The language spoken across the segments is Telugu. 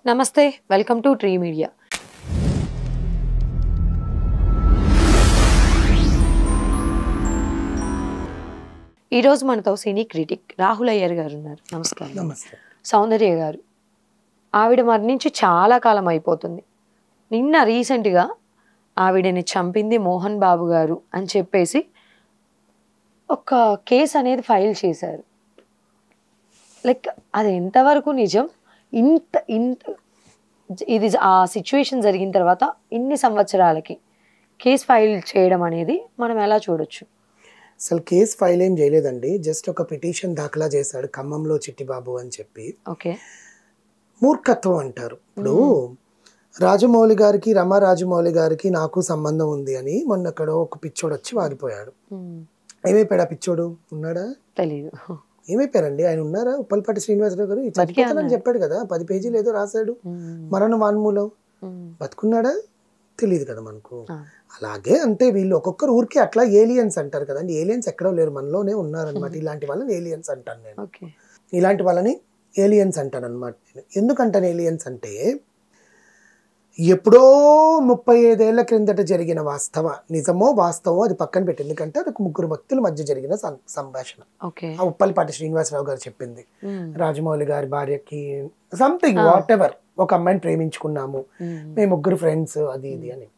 నమస్తే వెల్కమ్ టు ట్రీ మీడియా. ఈరోజు మనతో సినీ క్రిటిక్ రాహుల్ అయ్యర్ గారు ఉన్నారు. నమస్కారం. నమస్తే. సౌందర్య గారు, ఆవిడ మరణించి చాలా కాలం అయిపోతుంది. నిన్న రీసెంట్గా ఆవిడని చంపింది మోహన్ బాబు గారు అని చెప్పేసి ఒక కేసు అనేది ఫైల్ చేశారు. లైక్ అది ఎంతవరకు నిజం? ఇంత ఇంత ఇది ఆ సిచ్యువేషన్ జరిగిన తర్వాత ఇన్ని సంవత్సరాలకి కేసు ఫైల్ చేయడం అనేది మనం ఎలా చూడొచ్చు? అసలు కేసు ఫైల్ ఏం చేయలేదండి. జస్ట్ ఒక పిటిషన్ దాఖలా చేశాడు ఖమ్మంలో చిట్టిబాబు అని చెప్పి. ఓకే. మూర్ఖత్వం అంటారు. ఇప్పుడు రాజమౌళి గారికి, రమా రాజమౌళి గారికి నాకు సంబంధం ఉంది అని మొన్న అక్కడ ఒక పిచ్చోడు వచ్చి వాగిపోయాడు. ఏమైపోయాడు ఆ పిచ్చోడు? ఉన్నాడా? తెలీదు. ఏమైపోయారండి? ఆయన ఉన్నారా? ఉప్పలపాటి శ్రీనివాసరావు గారు చచ్చిపోతానని చెప్పాడు కదా, 10 పేజీలు ఏదో రాశాడు మరణ వాన్మూలం. బతుకున్నాడా? తెలియదు కదా మనకు. అలాగే అంటే వీళ్ళు ఒక్కొక్కరు ఊరికి అట్లా ఏలియన్స్ అంటారు కదండి. ఏలియన్స్ ఎక్కడో లేరు, మనలోనే ఉన్నారనమాట. ఇలాంటి వాళ్ళని ఏలియన్స్ అంటాను నేను. ఇలాంటి వాళ్ళని ఏలియన్స్ అంటాను అనమాట నేను. ఎందుకంటాను ఏలియన్స్ అంటే, ఎప్పుడో 35 ఏళ్ల క్రిందట జరిగిన నిజమో వాస్తవమో అది పక్కన పెట్టి, ఎందుకంటే అది 3 వ్యక్తుల మధ్య జరిగిన సంభాషణ. ఆ ఉప్పలపాటి శ్రీనివాసరావు గారు చెప్పింది. రాజమౌళి గారి భార్యకి సంథింగ్ వాట్ ఎవర్ ఒక అమ్మాయిని ప్రేమించుకున్నాము, మేము 3 ఫ్రెండ్స్, అది ఇది అని.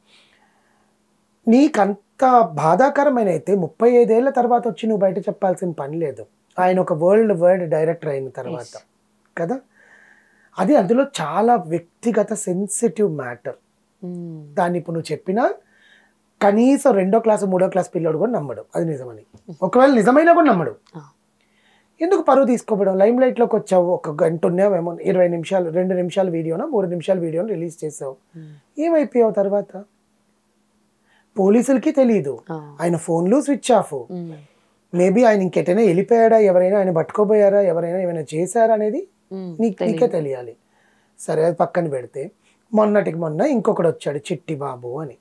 నీకంత బాధాకరమైన అయితే 35 ఏళ్ల తర్వాత వచ్చి నువ్వు బయట చెప్పాల్సిన పని లేదు. ఆయన ఒక వరల్డ్ డైరెక్టర్ అయిన తర్వాత కదా. అది అందులో చాలా వ్యక్తిగత సెన్సిటివ్ మ్యాటర్. దాన్ని ఇప్పుడు నువ్వు చెప్పినా కనీసం 2వ క్లాసు 3వ క్లాస్ పిల్లడు కూడా నమ్మడు అది నిజమని. ఒకవేళ నిజమైనా కూడా నమ్మడు. ఎందుకు పరువు తీసుకోవడం? లైమ్ లైట్లోకి వచ్చావు, 1 గంట ఉన్నావేమో, 20 నిమిషాలు 2 నిమిషాల వీడియోనా 3 నిమిషాల వీడియోని రిలీజ్ చేసావు, ఏమైపోయావు తర్వాత? పోలీసులకి తెలియదు, ఆయన ఫోన్లు స్విచ్ ఆఫ్. మేబీ ఆయన ఇంకెటైనా వెళ్ళిపోయాడా, ఎవరైనా ఆయన పట్టుకోపోయారా, ఎవరైనా ఏమైనా చేశారా అనేది నీకే తెలియాలి. సరే, అది పక్కన పెడితే మొన్నటికి మొన్న ఇంకొకడు వచ్చాడు చిట్టిబాబు అని.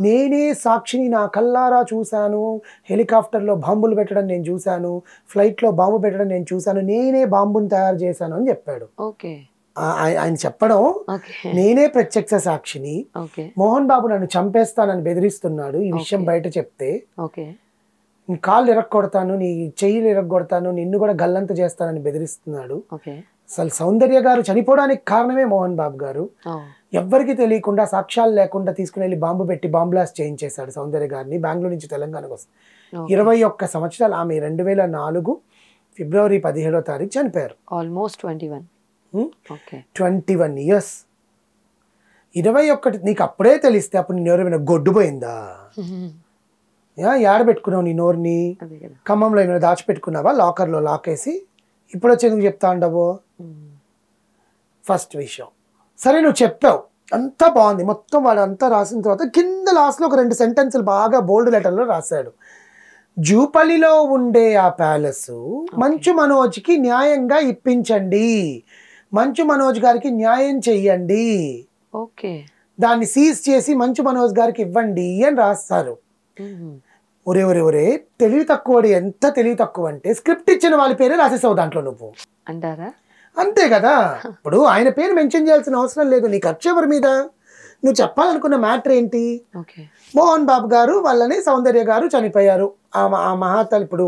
నేనే సాక్షిని, నా కల్లారా చూశాను, హెలికాప్టర్లో బాంబులు పెట్టడం నేను చూశాను, ఫ్లైట్లో బాంబు పెట్టడం నేను చూశాను, నేనే బాంబుని తయారు చేశాను అని చెప్పాడు. ఆయన చెప్పడం, నేనే ప్రత్యక్ష సాక్షిని, మోహన్ బాబు నన్ను చంపేస్తానని బెదిరిస్తున్నాడు, ఈ విషయం బయట చెప్తే నీ కాళ్ళు ఇరగొడతాను, నీ చెయ్యిలు ఇరగొడతాను, నిన్ను కూడా గల్లంత చేస్తానని బెదిరిస్తున్నాడు. అసలు సౌందర్య గారు చనిపోవడానికి కారణమే మోహన్ బాబు గారు. ఎవ్వరికి తెలియకుండా, సాక్ష్యాలు లేకుండా తీసుకుని వెళ్ళి బాంబు పెట్టి బాంబ్ బ్లాస్ట్ చేయించేశాడు సౌందర్య గారిని. బెంగళూరు నుంచి తెలంగాణకు వస్తుంది. 21 సంవత్సరాలు ఆమె. 2004 ఫిబ్రవరి 17వ తారీఖు చనిపోయారు. Almost 21 years. 21 నీకు అప్పుడే తెలిస్తే అప్పుడు నీ నోరు ఏమైనా గొడ్డుపోయిందా? ఏడ పెట్టుకున్నావు నీ నోరుని? ఖమ్మంలో ఏమైనా దాచిపెట్టుకున్నావా లాకర్లో లాక్ వేసి? ఇప్పుడు వచ్చి ఎందుకు చెప్తా ఉండవు? ఫస్ట్ విషయం. సరే, నువ్వు చెప్పావు, అంతా బాగుంది, మొత్తం వాడు అంతా రాసిన తర్వాత కింద లాస్ట్లో ఒక 2 సెంటెన్సులు బాగా బోల్డ్ లెటర్లో రాశాడు. జూపల్లిలో ఉండే ఆ ప్యాలెస్ మంచు మనోజ్కి న్యాయంగా ఇప్పించండి, మంచు మనోజ్ గారికి న్యాయం చెయ్యండి, దాన్ని సీజ్ చేసి మంచు మనోజ్ గారికి ఇవ్వండి అని రాస్తారు. ఒరే తెలివి తక్కువ. ఎంత తెలివి తక్కువ అంటే, స్క్రిప్ట్ ఇచ్చిన వాళ్ళ పేరే రాసేసావు దాంట్లో నువ్వు అంటారా? అంతే కదా. ఇప్పుడు ఆయన పేరు మెన్షన్ చేయాల్సిన అవసరం లేదు. నీ ఖర్చు ఎవరి మీద? నువ్వు చెప్పాలనుకున్న మ్యాటర్ ఏంటి? మోహన్ బాబు గారు వల్లనే సౌందర్య గారు చనిపోయారు. ఆ మహాతల్. ఇప్పుడు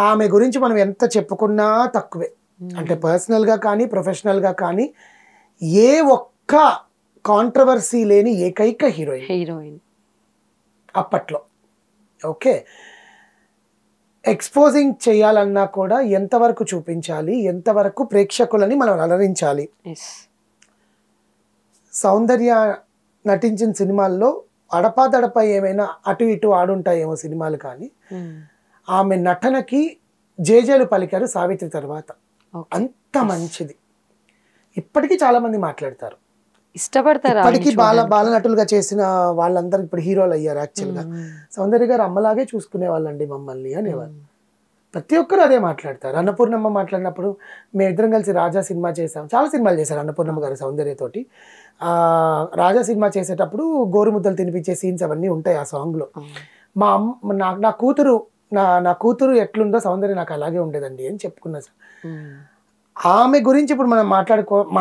ఆమె గురించి మనం ఎంత చెప్పుకున్నా తక్కువే. అంటే పర్సనల్గా కానీ ప్రొఫెషనల్గా కానీ ఏ ఒక్క కాంట్రవర్సీ లేని ఏకైక హీరోయిన్ అప్పట్లో. ఓకే, ఎక్స్పోజింగ్ చేయాలన్నా కూడా ఎంతవరకు చూపించాలి, ఎంతవరకు ప్రేక్షకులని మనం అలరించాలి. సౌందర్య నటించిన సినిమాల్లో అడపాదడపా ఏమైనా అటు ఇటు ఆడుంటాయేమో సినిమాలు, కానీ ఆమె నటనకి జేజేలు పలికారు సావిత్రి తర్వాత. అంత మంచిది. ఇప్పటికీ చాలా మంది మాట్లాడతారు, ఇష్టపడతారు. ఇప్పటికీ బాల నటులుగా చేసిన వాళ్ళందరూ ఇప్పుడు హీరోలు అయ్యారు. యాక్చువల్గా సౌందర్య గారు అమ్మలాగే చూసుకునే వాళ్ళండి మమ్మల్ని అనేవాళ్ళు. ప్రతి ఒక్కరు అదే మాట్లాడతారు. అన్నపూర్ణమ్మ మాట్లాడినప్పుడు మేమిద్దరం కలిసి రాజా సినిమా చేసాం. చాలా సినిమాలు చేశారు అన్నపూర్ణమ్మ గారు సౌందర్యతోటి. రాజా సినిమా చేసేటప్పుడు గోరుముద్దలు తినిపించే సీన్స్ అవన్నీ ఉంటాయి ఆ సాంగ్లో. మా అమ్మ నా కూతురు ఎట్లుందో సౌందర్య నాకు అలాగే ఉండేదండి అని చెప్పుకున్నా సార్. ఆమె గురించి ఇప్పుడు మనం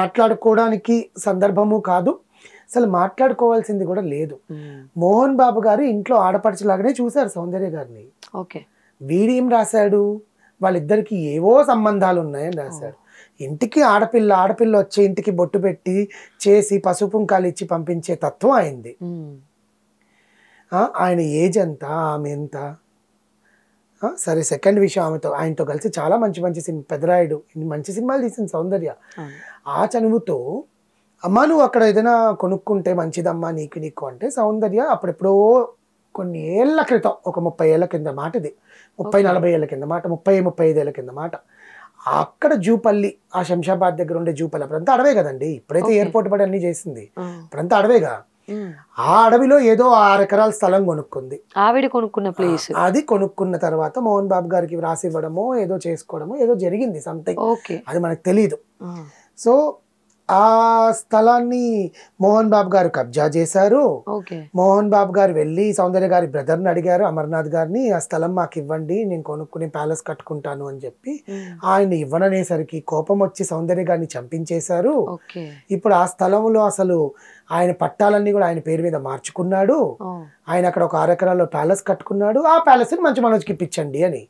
మాట్లాడుకోవడానికి సందర్భము కాదు, అసలు మాట్లాడుకోవాల్సింది కూడా లేదు. మోహన్ బాబు గారు ఇంట్లో ఆడపడుచులాగానే చూశారు సౌందర్య గారిని. ఓకే. వీడేం రాశాడు, వాళ్ళిద్దరికి ఏవో సంబంధాలు ఉన్నాయని రాశాడు. ఇంటికి ఆడపిల్ల వచ్చే ఇంటికి బొట్టు పెట్టి చేసి పసుపు కుంకాలు ఇచ్చి పంపించే తత్వం అయింది. ఆయన ఏజ్ ఎంత, ఆమె ఎంత? సరే, సెకండ్ విషయం, ఆయనతో కలిసి చాలా మంచి సినిమా, పెదరాయుడు, మంచి సినిమాలు తీసింది సౌందర్య. ఆ చనువుతో అమ్మా నువ్వు అక్కడ ఏదైనా కొనుక్కుంటే మంచిదమ్మా నీకు అంటే సౌందర్య అప్పుడెప్పుడో కొన్ని ఏళ్ల క్రితం, ఒక 30 ఏళ్ల కింద మాట, ఇది 30-40 ఏళ్ల కింద మాట, 30-35 ఏళ్ల కింద మాట, అక్కడ జూపల్లి, ఆ శంషాబాద్ దగ్గర ఉండే జూపల్లి, అప్పుడంతా అడవే కదండి, ఇప్పుడైతే ఎయిర్పోర్ట్ పడి అన్ని చేసింది, అప్పుడంతా అడవేగా. ఆ అడవిలో ఏదో 6 ఎకరాల స్థలం కొనుక్కుంది ఆవిడ, కొనుక్కున్న ప్లేస్. అది కొనుక్కున్న తర్వాత మోహన్ బాబు గారికి రాసి ఇవ్వడమో ఏదో చేసుకోవడమో ఏదో జరిగింది, సంథింగ్, అది మనకు తెలియదు. సో ఆ స్థలాన్ని మోహన్ బాబు గారు కబ్జా చేశారు. మోహన్ బాబు గారు వెళ్ళి సౌందర్య గారి బ్రదర్ని అడిగారు, అమర్నాథ్ గారిని, ఆ స్థలం మాకు ఇవ్వండి, నేను కొనుక్కుని ప్యాలెస్ కట్టుకుంటాను అని చెప్పి. ఆయన ఇవ్వననేసరికి కోపం వచ్చి సౌందర్య గారిని చంపించేశారు. ఇప్పుడు ఆ స్థలంలో అసలు ఆయన పట్టాలన్నీ కూడా ఆయన పేరు మీద మార్చుకున్నాడు. ఆయన అక్కడ ఒక 6 ఎకరాల్లో ప్యాలెస్ కట్టుకున్నాడు. ఆ ప్యాలెస్ ని మంచి మనోజ్కి ఇప్పించండి అని.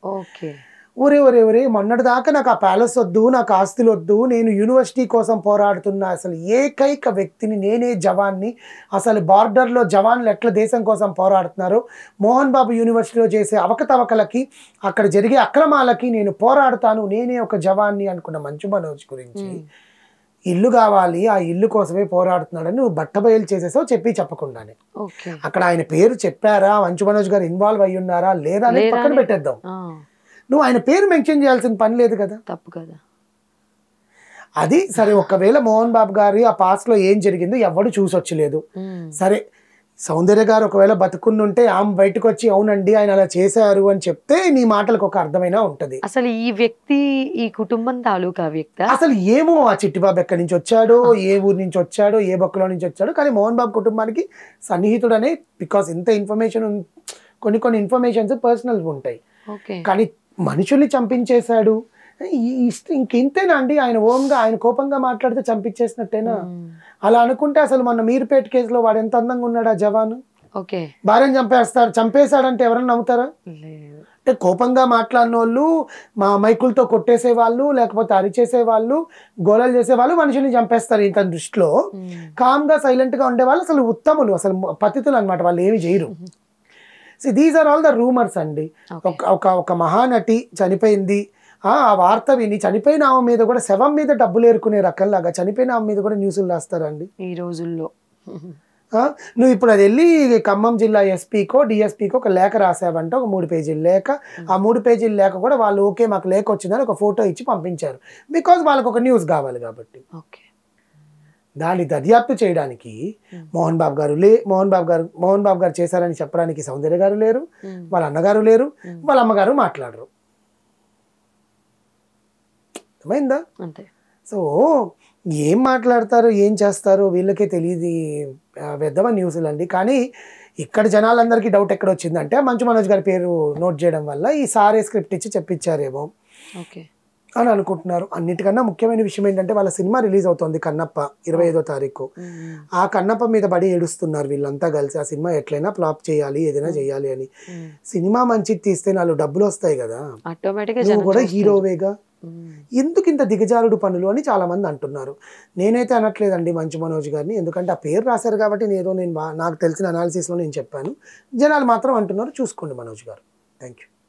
ఒరే మొన్నటి దాకా నాకు ఆ ప్యాలెస్ వద్దు, నాకు ఆస్తులు వద్దు, నేను యూనివర్సిటీ కోసం పోరాడుతున్నా అసలు ఏకైక వ్యక్తిని, నేనే జవాన్ని, అసలు బార్డర్లో జవాన్లు ఎట్లా దేశం కోసం పోరాడుతున్నారు, మోహన్ బాబు యూనివర్సిటీలో చేసే అవకతవకలకి, అక్కడ జరిగే అక్రమాలకి నేను పోరాడుతాను, నేనే ఒక జవాన్ని అనుకున్న మంచు మనోజ్ గురించి ఇల్లు కావాలి, ఆ ఇల్లు కోసమే పోరాడుతున్నాడని నువ్వు బట్టబయలు చేసేసావు, చెప్పకుండానే. అక్కడ ఆయన పేరు చెప్పారా, మంచు మనోజ్ గారు ఇన్వాల్వ్ అయ్యి ఉన్నారా లేదా అనేది పక్కన పెట్టేద్దాం. నువ్వు ఆయన పేరు మెన్షన్ చేయాల్సిన పని లేదు కదా, తప్పు కదా అది. సరే, ఒకవేళ మోహన్ బాబు గారి ఆ పాస్ట్ లో ఏం జరిగిందో ఎవడు చూసొచ్చలేదు. సరే, సౌందర్య గారు ఒకవేళ బతుకున్నుంటే ఆమె బయటకు వచ్చి అవునండి ఆయన అలా చేశారు అని చెప్తే నీ మాటలకు ఒక అర్థమైనా ఉంటది. అసలు ఈ వ్యక్తి ఈ కుటుంబం తాలూకా వ్యక్తి అసలు ఏమో, ఆ చిట్టిబాబు ఎక్కడి నుంచి వచ్చాడో, ఏ ఊరు నుంచి వచ్చాడో, ఏ బొక్కలో నుంచి వచ్చాడో, కానీ మోహన్ బాబు కుటుంబానికి సన్నిహితుడనే, బికాస్ ఇంత ఇన్ఫర్మేషన్, కొన్ని ఇన్ఫర్మేషన్స్ పర్సనల్ ఉంటాయి, కానీ మనుషుల్ని చంపించేశాడు. ఇంకెంతేనా అండి, ఆయన ఓంగా ఆయన కోపంగా మాట్లాడితే చంపించేసినట్టేనా? అలా అనుకుంటే అసలు మొన్న మీర్పేట కేసులో వాడు ఎంత అందంగా ఉన్నాడు ఆ జవాను, భార్యను చంపేశాడంటే ఎవరన్నా నమ్ముతారా? అంటే కోపంగా మాట్లాడిన వాళ్ళు, మా మైకులతో కొట్టేసే వాళ్ళు, లేకపోతే అరిచేసే వాళ్ళు, గోళాలు చేసేవాళ్ళు మనుషుల్ని చంపేస్తారు ఇంత దృష్టిలో. కామ్గా సైలెంట్ గా ఉండేవాళ్ళు అసలు ఉత్తములు, అసలు పతితులు అనమాట, వాళ్ళు ఏమి చేయరు. These are all the rumours అండి. ఒక మహానటి చనిపోయింది, ఆ వార్త విని చనిపోయిన ఆమె మీద కూడా, శవం మీద డబ్బులు ఏరుకునే రకంలాగా చనిపోయిన ఆమె మీద కూడా న్యూస్లు రాస్తారండి ఈ రోజుల్లో. నువ్వు ఇప్పుడు అది వెళ్ళి ఖమ్మం జిల్లా ఎస్పీకో డిఎస్పీకో ఒక లేఖ రాసావంటే, ఒక 3 పేజీల లేఖ, ఆ 3 పేజీల లేఖ కూడా వాళ్ళు ఓకే మాకు లేఖ వచ్చిందని ఒక ఫోటో ఇచ్చి పంపించారు, బికాజ్ వాళ్ళకు ఒక న్యూస్ కావాలి కాబట్టి. దాన్ని దర్యాప్తు చేయడానికి మోహన్ బాబు గారు చేశారని చెప్పడానికి సౌందర్య గారు లేరు, వాళ్ళ అన్నగారు లేరు, వాళ్ళ అమ్మగారు మాట్లాడరు. అర్థమైందా? సో ఏం మాట్లాడతారు, ఏం చేస్తారో వీళ్ళకే తెలియదు, పెద్దవ న్యూస్లు అండి. కానీ ఇక్కడ జనాలందరికీ డౌట్ ఎక్కడ వచ్చిందంటే, మంచు మనోజ్ గారి పేరు నోట్ చేయడం వల్ల ఈ సారే స్క్రిప్ట్ ఇచ్చి చెప్పించారేమో అని అనుకుంటున్నారు. అన్నిటికన్నా ముఖ్యమైన విషయం ఏంటంటే, వాళ్ళ సినిమా రిలీజ్ అవుతుంది కన్నప్ప 25వ తారీఖు. ఆ కన్నప్ప మీద పడి ఏడుస్తున్నారు వీళ్ళంతా కలిసి, ఆ సినిమా ఎట్లయినా ఫ్లాప్ చేయాలి, ఏదైనా చేయాలి అని. సినిమా మంచిది తీస్తే 4 డబ్బులు వస్తాయి కదా, నువ్వు కూడా హీరోవేగా, ఎందుకు ఇంత దిగజారుడు పనులు అని చాలా మంది అంటున్నారు. నేనైతే అనట్లేదండి మంచు మనోజ్ గారిని, ఎందుకంటే ఆ పేరు రాశారు కాబట్టి నాకు తెలిసిన అనాలిసిస్లో నేను చెప్పాను. జనాలు మాత్రం అంటున్నారు, చూసుకోండి మనోజ్ గారు. Thank you.